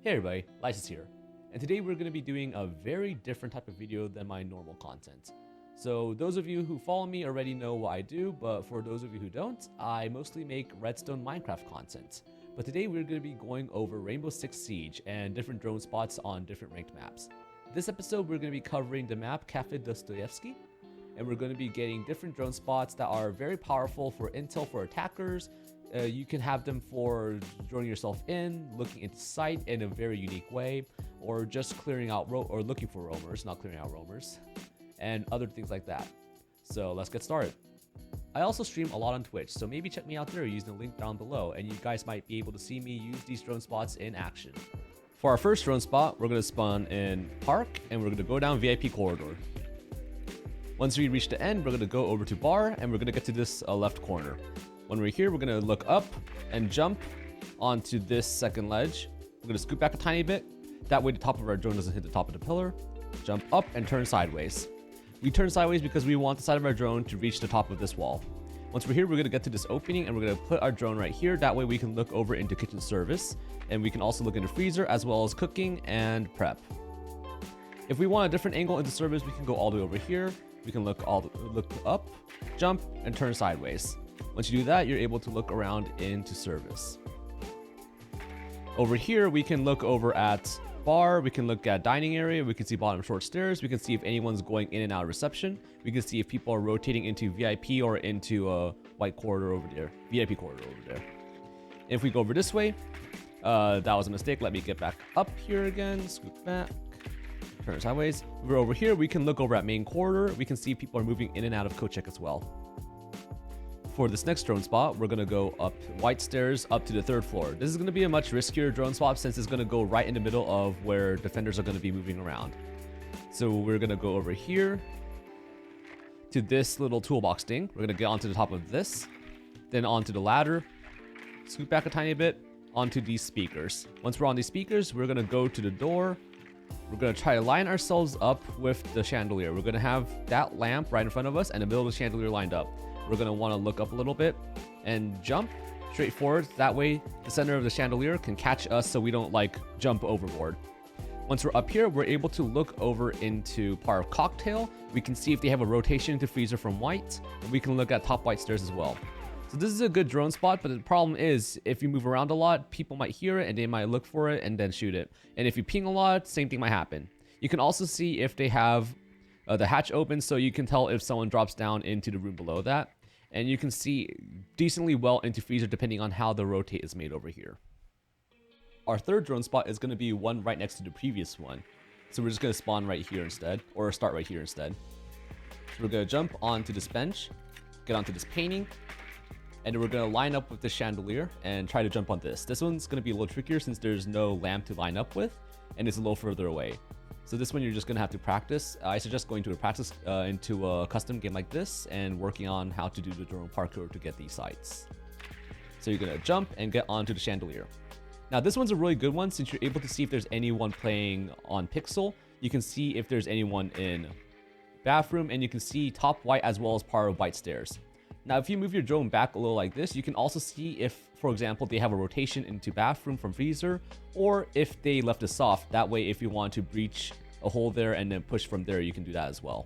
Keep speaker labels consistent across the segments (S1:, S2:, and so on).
S1: Hey everybody, Lysis here, and today we're going to be doing a very different type of video than my normal content. So those of you who follow me already know what I do, but for those of you who don't, I mostly make Redstone Minecraft content. But today we're going to be going over Rainbow Six Siege and different drone spots on different ranked maps. This episode we're going to be covering the map Kafe Dostoyevsky, and we're going to be getting different drone spots that are very powerful for intel for attackers. You can have them for droning yourself in, looking into sight in a very unique way, or just clearing out or looking for roamers, not clearing out roamers, and other things like that. So let's get started. I also stream a lot on Twitch, so maybe check me out there using the link down below, and you guys might be able to see me use these drone spots in action. For our first drone spot, we're going to spawn in Park, and we're going to go down VIP corridor. Once we reach the end, we're going to go over to Bar, and we're going to get to this left corner. When we're here, we're going to look up and jump onto this second ledge. We're going to scoot back a tiny bit. That way the top of our drone doesn't hit the top of the pillar. Jump up and turn sideways. We turn sideways because we want the side of our drone to reach the top of this wall. Once we're here, we're going to get to this opening and we're going to put our drone right here. That way we can look over into kitchen service, and we can also look into freezer as well as cooking and prep. If we want a different angle into service, we can go all the way over here. We can look up, jump, and turn sideways. Once you do that, you're able to look around into service. Over here, we can look over at bar, we can look at dining area, we can see bottom short stairs, we can see if anyone's going in and out of reception, we can see if people are rotating into VIP or into a white corridor over there, VIP corridor over there. If we go over this way, that was a mistake. Let me get back up here again, scoot back, turn sideways. If we're over here, we can look over at main corridor, we can see if people are moving in and out of code check as well. For this next drone spot, we're going to go up white stairs up to the third floor. This is going to be a much riskier drone spot since it's going to go right in the middle of where defenders are going to be moving around. So we're going to go over here to this little toolbox thing. We're going to get onto the top of this, then onto the ladder, scoot back a tiny bit, onto these speakers. Once we're on these speakers, we're going to go to the door. We're going to try to line ourselves up with the chandelier. We're going to have that lamp right in front of us and the middle of the chandelier lined up. We're going to want to look up a little bit and jump straight forward. That way the center of the chandelier can catch us so we don't jump overboard. Once we're up here, we're able to look over into part of cocktail. We can see if they have a rotation into freezer from white, and we can look at top white stairs as well. So this is a good drone spot, but the problem is if you move around a lot, people might hear it and they might look for it and then shoot it. And if you ping a lot, same thing might happen. You can also see if they have the hatch open, so you can tell if someone drops down into the room below that. And you can see decently well into freezer depending on how the rotate is made over here. Our third drone spot is going to be one right next to the previous one. So we're just going to spawn right here instead, or start right here instead. So we're going to jump onto this bench, get onto this painting, and then we're going to line up with the chandelier and try to jump on this. This one's going to be a little trickier since there's no lamp to line up with, and it's a little further away. So this one you're just going to have to practice. I suggest going to into a custom game like this and working on how to do the drone parkour to get these sights. So you're going to jump and get onto the chandelier. Now this one's a really good one since you're able to see if there's anyone playing on pixel. You can see if there's anyone in bathroom, and you can see top white as well as part of white stairs. Now if you move your drone back a little like this, you can also see if, for example, they have a rotation into bathroom from freezer, or if they left it soft. That way if you want to breach a hole there and then push from there, you can do that as well.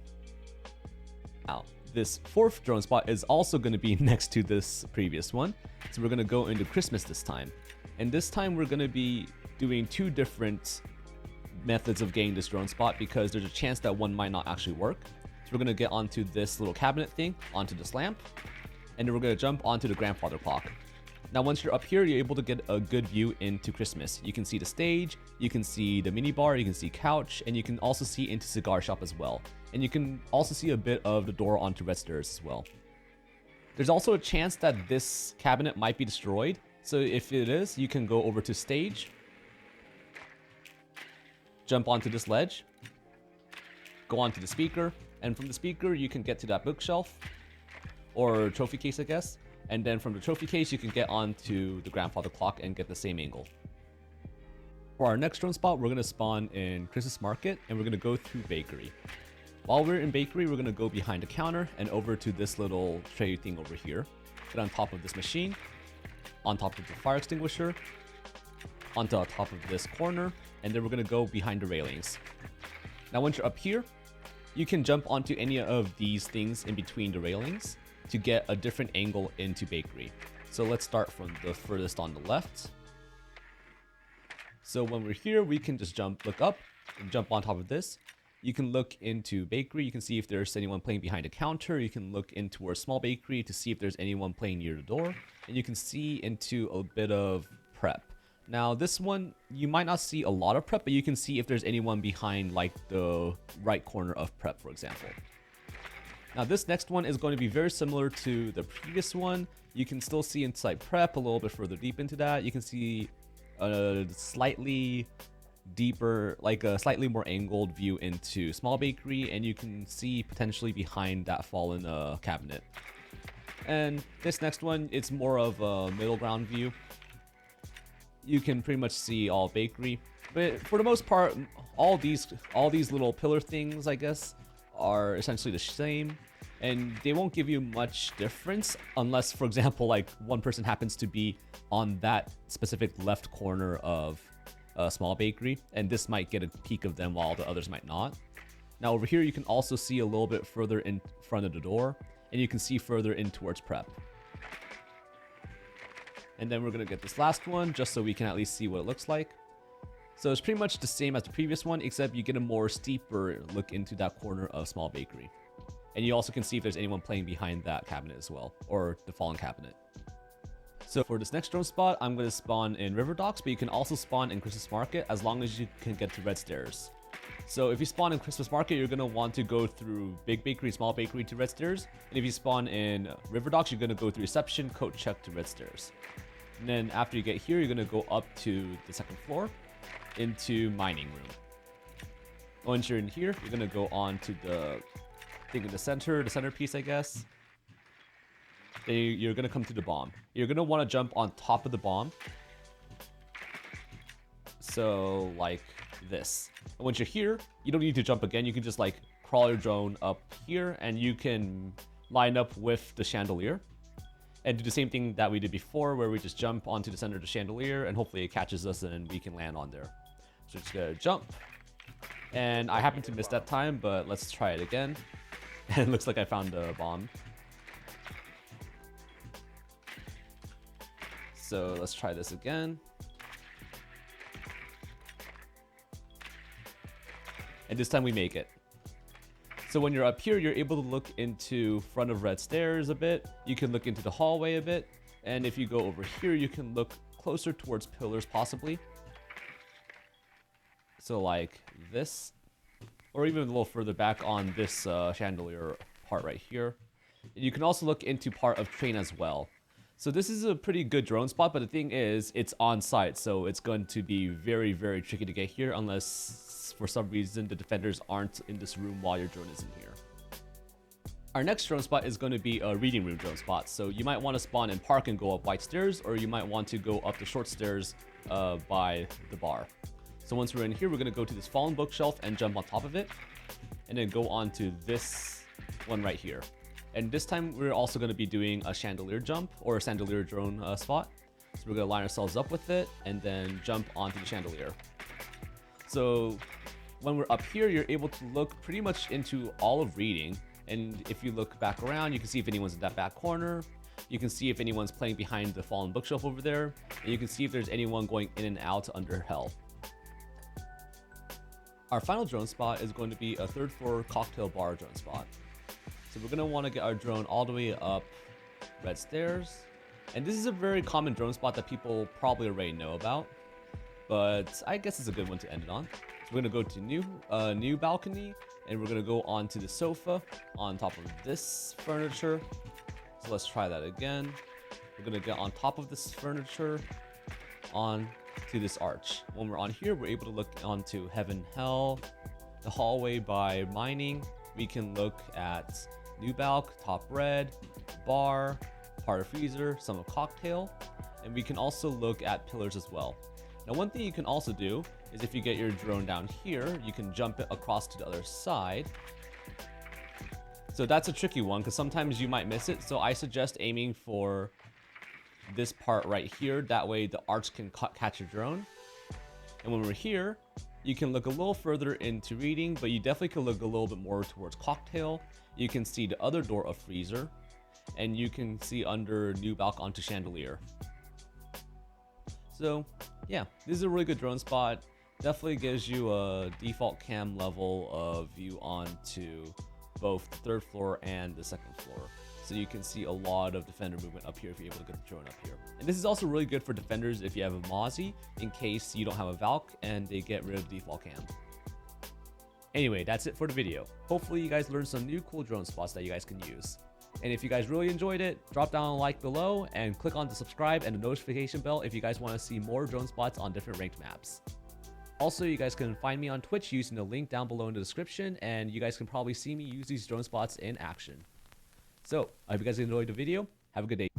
S1: Now this fourth drone spot is also going to be next to this previous one, so we're going to go into Christmas this time, and this time we're going to be doing two different methods of getting this drone spot because there's a chance that one might not actually work. So we're going to get onto this little cabinet thing, onto this lamp, and then we're going to jump onto the grandfather clock. Now once you're up here, you're able to get a good view into Christmas. You can see the stage, you can see the mini bar, you can see couch, and you can also see into cigar shop as well. And you can also see a bit of the door onto red stairs as well. There's also a chance that this cabinet might be destroyed. So if it is, you can go over to stage, jump onto this ledge, go onto the speaker, and from the speaker you can get to that bookshelf or trophy case, I guess. And then from the trophy case, you can get onto the grandfather clock and get the same angle. For our next drone spot, we're going to spawn in Christmas Market, and we're going to go through Bakery. While we're in Bakery, we're going to go behind the counter and over to this little tray thing over here. Get on top of this machine, on top of the fire extinguisher, onto the top of this corner, and then we're gonna go behind the railings. Now once you're up here, you can jump onto any of these things in between the railings to get a different angle into bakery. So let's start from the furthest on the left. So when we're here, we can just look up and jump on top of this. You can look into bakery. You can see if there's anyone playing behind a counter. You can look into a small bakery to see if there's anyone playing near the door. And you can see into a bit of prep. Now this one, you might not see a lot of prep, but you can see if there's anyone behind like the right corner of prep, for example. Now this next one is going to be very similar to the previous one. You can still see inside prep a little bit further deep into that. You can see a slightly deeper, like a slightly more angled view into small bakery, and you can see potentially behind that fallen cabinet. And this next one, it's more of a middle ground view. You can pretty much see all bakery, but for the most part, all these little pillar things, I guess, are essentially the same, and they won't give you much difference unless, for example, like one person happens to be on that specific left corner of a small bakery, and this might get a peek of them while the others might not. Now over here, you can also see a little bit further in front of the door, and you can see further in towards prep. And then we're gonna get this last one just so we can at least see what it looks like. So it's pretty much the same as the previous one, except you get a more steeper look into that corner of small bakery. And you also can see if there's anyone playing behind that cabinet as well, or the fallen cabinet. So for this next drone spot, I'm going to spawn in River Docks, but you can also spawn in Christmas Market as long as you can get to red stairs. So if you spawn in Christmas Market, you're going to want to go through Big Bakery, Small Bakery to red stairs. And if you spawn in River Docks, you're going to go through Reception, Coat Check to red stairs. And then after you get here, you're going to go up to the second floor into Mining Room. Once you're in here, you're going to go on to the thing in the center, the centerpiece, I guess. Then you're going to come to the bomb. You're going to want to jump on top of the bomb. So like this. And once you're here, you don't need to jump again. You can just like crawl your drone up here, and you can line up with the chandelier and do the same thing that we did before, where we just jump onto the center of the chandelier and hopefully it catches us and we can land on there. So just gonna jump. And I happened to miss that time, but let's try it again. And it looks like I found a bomb. So let's try this again. And this time we make it. So when you're up here, you're able to look into front of red stairs a bit. You can look into the hallway a bit. And if you go over here, you can look closer towards pillars possibly. So like this, or even a little further back on this chandelier part right here. And you can also look into part of train as well. So this is a pretty good drone spot, but the thing is, it's on site, so it's going to be very, very tricky to get here unless for some reason the defenders aren't in this room while your drone is in here. Our next drone spot is going to be a reading room drone spot. So you might want to spawn in park and go up white stairs, or you might want to go up the short stairs by the bar. So once we're in here, we're going to go to this fallen bookshelf and jump on top of it, and then go on to this one right here. And this time we're also going to be doing a chandelier jump, or a chandelier drone spot. So we're going to line ourselves up with it and then jump onto the chandelier. So when we're up here, you're able to look pretty much into all of reading. And if you look back around, you can see if anyone's in that back corner. You can see if anyone's playing behind the fallen bookshelf over there. And you can see if there's anyone going in and out under hell. Our final drone spot is going to be a third floor cocktail bar drone spot. So we're going to want to get our drone all the way up red stairs. And this is a very common drone spot that people probably already know about, but I guess it's a good one to end it on. So we're going to go to new balcony, and we're going to go onto the sofa on top of this furniture. So let's try that again. We're going to get on top of this furniture on to this arch. When we're on here, we're able to look onto heaven, hell, the hallway by mining. We can look at new balc, top red, bar, part of freezer, some of cocktail, and we can also look at pillars as well. Now one thing you can also do is if you get your drone down here, you can jump it across to the other side. So that's a tricky one because sometimes you might miss it. So I suggest aiming for this part right here. That way the arch can catch your drone. And when we're here, you can look a little further into reading, but you definitely can look a little bit more towards cocktail. You can see the other door of freezer, and you can see under new balcony to chandelier. So yeah, this is a really good drone spot. Definitely gives you a default cam level of view onto both the 3rd floor and the 2nd floor. So you can see a lot of defender movement up here if you're able to get the drone up here. And this is also really good for defenders if you have a Mozzie, in case you don't have a Valk and they get rid of the default cam. Anyway, that's it for the video. Hopefully you guys learned some new cool drone spots that you guys can use. And if you guys really enjoyed it, drop down a like below and click on the subscribe and the notification bell if you guys want to see more drone spots on different ranked maps. Also, you guys can find me on Twitch using the link down below in the description, and you guys can probably see me use these drone spots in action. So, I hope you guys enjoyed the video. Have a good day.